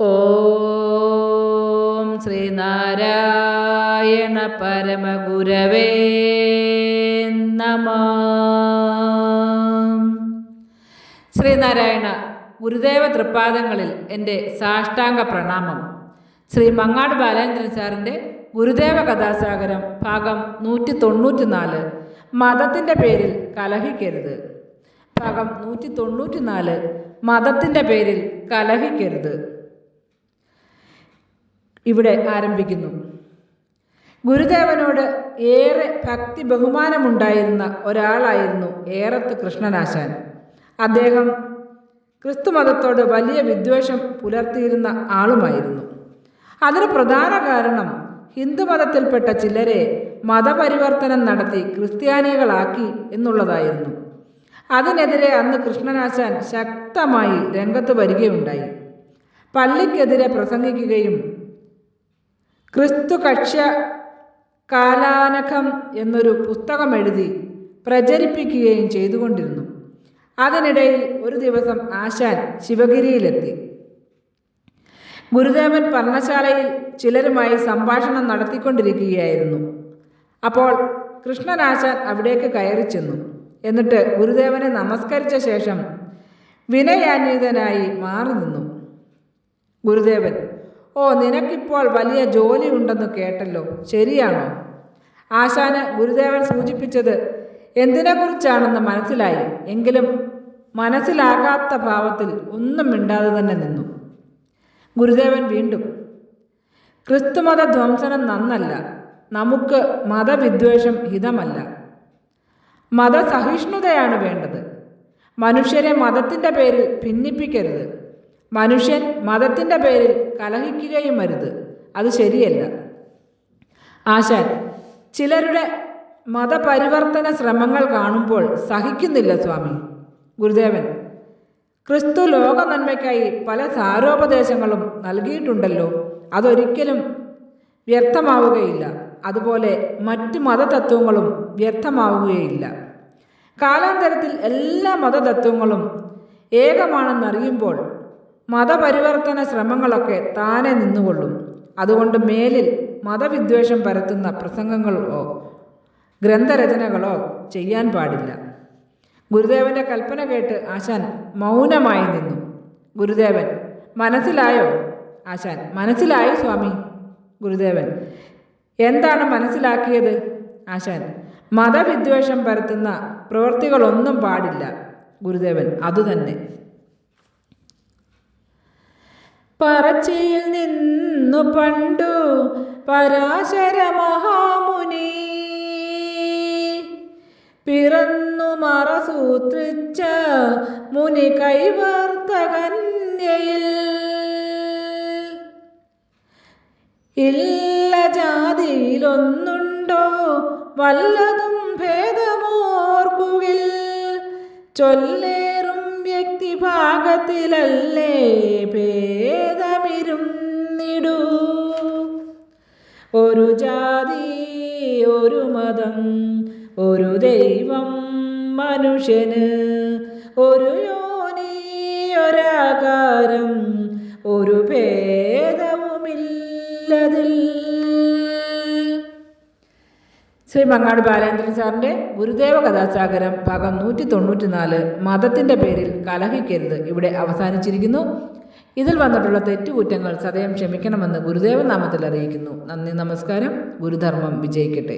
ഓം ശ്രീനാരായണ പരമഗുരവേ നമഃ. ശ്രീനാരായണ ഗുരുദേവ തൃപ്പാദങ്ങളിൽ എൻ്റെ സാഷ്ടാംഗ പ്രണാമം. ശ്രീ മങ്ങാട് ബാലേന്ദ്രൻ സാറിൻ്റെ ഗുരുദേവ കഥാസാഗരം ഭാഗം 194 മതത്തിൻ്റെ പേരിൽ കലഹിക്കരുത്. ഭാഗം 194 മതത്തിൻ്റെ പേരിൽ കലഹിക്കരുത്. ഇവിടെ ആരംഭിക്കുന്നു. ഗുരുദേവനോട് ഏറെ ഭക്തി ബഹുമാനമുണ്ടായിരുന്ന ഒരാളായിരുന്നു ഏറത്ത് കൃഷ്ണനാശാൻ. അദ്ദേഹം ക്രിസ്തുമതത്തോട് വലിയ വിദ്വേഷം പുലർത്തിയിരുന്ന ആളുമായിരുന്നു. അതിന് പ്രധാന കാരണം ഹിന്ദുമതത്തിൽപ്പെട്ട ചിലരെ മതപരിവർത്തനം നടത്തി ക്രിസ്ത്യാനികളാക്കി എന്നുള്ളതായിരുന്നു. അതിനെതിരെ അന്ന് കൃഷ്ണനാശാൻ ശക്തമായി രംഗത്ത് വരികയുണ്ടായി. പള്ളിക്കെതിരെ പ്രസംഗിക്കുകയും ക്രിസ്തു കക്ഷ്യ കാലാനഖം എന്നൊരു പുസ്തകം എഴുതി പ്രചരിപ്പിക്കുകയും ചെയ്തുകൊണ്ടിരുന്നു. അതിനിടയിൽ ഒരു ദിവസം ആശാൻ ശിവഗിരിയിലെത്തി. ഗുരുദേവൻ പർണശാലയിൽ ചിലരുമായി സംഭാഷണം നടത്തിക്കൊണ്ടിരിക്കുകയായിരുന്നു. അപ്പോൾ കൃഷ്ണനാശാൻ അവിടേക്ക് കയറി ചെന്നു. എന്നിട്ട് ഗുരുദേവനെ നമസ്കരിച്ച ശേഷം വിനയാന്വിതനായി മാറി നിന്നു. ഗുരുദേവൻ: ഓ, നിനക്കിപ്പോൾ വലിയ ജോലി ഉണ്ടെന്ന് കേട്ടല്ലോ, ശരിയാണോ? ആശാന് ഗുരുദേവൻ സൂചിപ്പിച്ചത് എന്തിനെക്കുറിച്ചാണെന്ന് മനസ്സിലായി. എങ്കിലും മനസ്സിലാകാത്ത ഭാവത്തിൽ ഒന്നും മിണ്ടാതെ തന്നെ നിന്നു. ഗുരുദേവൻ വീണ്ടും: ക്രിസ്തുമത ധ്വംസനം നന്നല്ല. നമുക്ക് മതവിദ്വേഷം ഹിതമല്ല. മതസഹിഷ്ണുതയാണ് വേണ്ടത്. മനുഷ്യരെ മതത്തിൻ്റെ പേരിൽ ഭിന്നിപ്പിക്കരുത്. മനുഷ്യൻ മതത്തിൻ്റെ പേരിൽ കലഹിക്കുകയും അരുത്. അത് ശരിയല്ല. ആശാൻ: ചിലരുടെ മതപരിവർത്തന ശ്രമങ്ങൾ കാണുമ്പോൾ സഹിക്കുന്നില്ല സ്വാമി. ഗുരുദേവൻ: ക്രിസ്തു ലോക നന്മയ്ക്കായി പല സാരോപദേശങ്ങളും നൽകിയിട്ടുണ്ടല്ലോ, അതൊരിക്കലും വ്യർത്ഥമാവുകയില്ല. അതുപോലെ മറ്റ് മതതത്വങ്ങളും വ്യർത്ഥമാവുകയില്ല. കാലാന്തരത്തിൽ എല്ലാ മതതത്വങ്ങളും ഏകമാണെന്നറിയുമ്പോൾ മതപരിവർത്തന ശ്രമങ്ങളൊക്കെ താനെ നിന്നുകൊള്ളും. അതുകൊണ്ട് മേലിൽ മതവിദ്വേഷം പരത്തുന്ന പ്രസംഗങ്ങളോ ഗ്രന്ഥരചനകളോ ചെയ്യാൻ പാടില്ല. ഗുരുദേവൻ്റെ കൽപ്പന കേട്ട് ആശാൻ മൗനമായി നിന്നു. ഗുരുദേവൻ: മനസ്സിലായോ? ആശാൻ: മനസ്സിലായി സ്വാമി. ഗുരുദേവൻ: എന്താണ് മനസ്സിലാക്കിയത്? ആശാൻ: മതവിദ്വേഷം പരത്തുന്ന പ്രവൃത്തികളൊന്നും പാടില്ല. ഗുരുദേവൻ: അതുതന്നെ. പറച്ചിയിൽ നിന്നു പണ്ടു പരാശര മഹാമുനി പിറന്നു മറസൂത്രിച്ച മുനി കൈവർത്ത കന്യയിൽ ഇല്ല ജാതിയിലൊന്നുണ്ടോ വല്ലതും ഭേദമോർക്കുകിൽ ചൊല്ലേറും വ്യക്തിഭാഗത്തിലല്ലേ ഭേദമിരുന്നിടൂ. ഒരു ജാതി, ഒരു മതം, ഒരു ദൈവം മനുഷ്യന്, ഒരു യോനി, ഒരാകാരം, ഒരു ഭേദവുമില്ലതിൽ. ശ്രീ മങ്ങാട് ബാലേന്ദ്രൻ സാറിൻ്റെ ഗുരുദേവ കഥാസാഗരം ഭാഗം 194 മതത്തിൻ്റെ പേരിൽ കലഹിക്കരുത് ഇവിടെ അവസാനിച്ചിരിക്കുന്നു. ഇതിൽ വന്നിട്ടുള്ള തെറ്റുകുറ്റങ്ങൾ സദയം ക്ഷമിക്കണമെന്ന് ഗുരുദേവ നാമത്തിൽ അറിയിക്കുന്നു. നന്ദി, നമസ്കാരം. ഗുരുധർമ്മം വിജയിക്കട്ടെ.